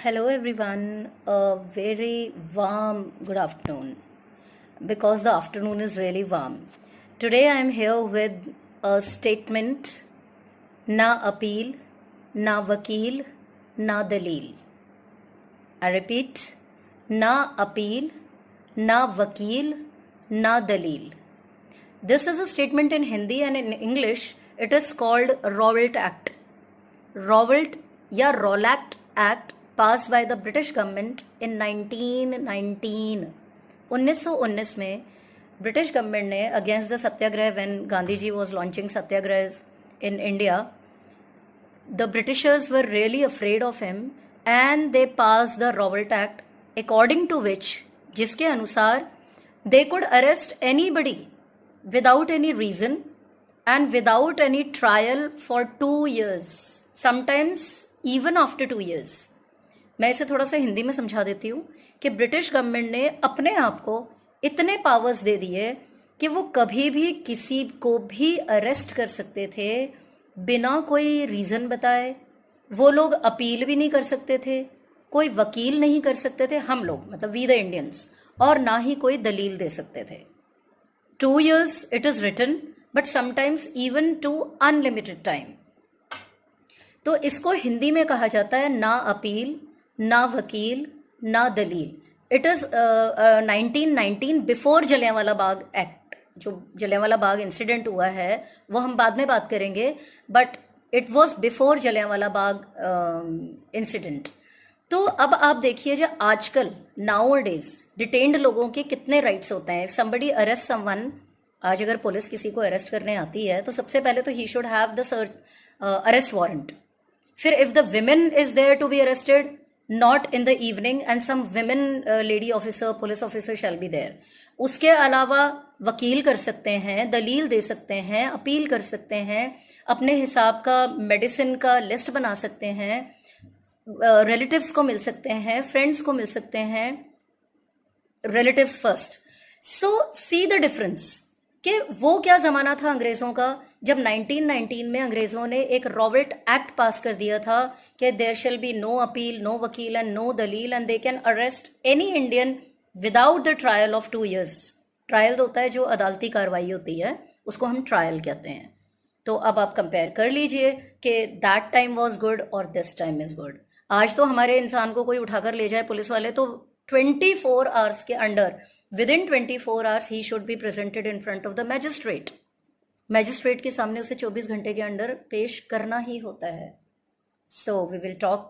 Hello everyone, a very warm good afternoon because the afternoon is really warm. Today I am here with a statement na appeal, na vakil, na dalil. I repeat, na appeal, na vakil, na dalil. This is a statement in Hindi and in English it is called Rowlatt Act. Rowlatt या Rowlatt Act passed by the British government in 1919. 1919 में British government ने against the satyagraha when Gandhi ji was launching satyagraha in India, the Britishers were really afraid of him and they passed the Rowlatt Act according to which, जिसके अनुसार they could arrest anybody without any reason and without any trial for 2 years, sometimes even after 2 years. मैं इसे थोड़ा सा हिंदी में समझा देती हूँ कि ब्रिटिश गवर्नमेंट ने अपने आप को इतने पावर्स दे दिए कि वो कभी भी किसी को भी अरेस्ट कर सकते थे बिना कोई रीज़न बताए. वो लोग अपील भी नहीं कर सकते थे, कोई वकील नहीं कर सकते थे, हम लोग मतलब वी द इंडियंस, और ना ही कोई दलील दे सकते थे. 2 years it is written, but sometimes even to unlimited time. तो इसको हिंदी में कहा जाता है ना अपील, ना वकील, ना दलील. It is 1919 before Jallianwala Bagh act. जो जलियांवाला बाग इंसिडेंट हुआ है वो हम बाद में बात करेंगे, but it was before Jallianwala Bagh incident. तो अब आप देखिए जो आजकल नाउ डेज डिटेन्ड लोगों के कितने राइट्स होते हैं. समबडी अरेस्ट समवन, आज अगर पुलिस किसी को अरेस्ट करने आती है तो सबसे पहले तो he should have the arrest warrant. फिर if the women is there to be arrested, not in the evening, and some women lady officer, police officer shall be there. उसके अलावा वकील कर सकते हैं, दलील दे सकते हैं, अपील कर सकते हैं, अपने हिसाब का मेडिसिन का लिस्ट बना सकते हैं, रिलेटिव्स को मिल सकते हैं, फ्रेंड्स को मिल सकते हैं, relatives first. So see the difference कि वो क्या ज़माना था अंग्रेज़ों का जब 1919 में अंग्रेज़ों ने एक रॉबर्ट एक्ट पास कर दिया था कि there shall be no appeal, no वकील एंड नो दलील, and they can arrest any Indian without the trial of 2 years. Trial होता है जो अदालती कार्रवाई होती है, उसको हम ट्रायल कहते हैं. तो अब आप कंपेयर कर लीजिए कि दैट टाइम वॉज गुड और दिस टाइम इज़ गुड. आज तो हमारे इंसान को कोई उठाकर ले जाए पुलिस वाले तो 24 hours के under, within 24 hours he should be presented in front of the magistrate. Magistrate के सामने उसे 24 घंटे के अंदर पेश करना ही होता है. So we will talk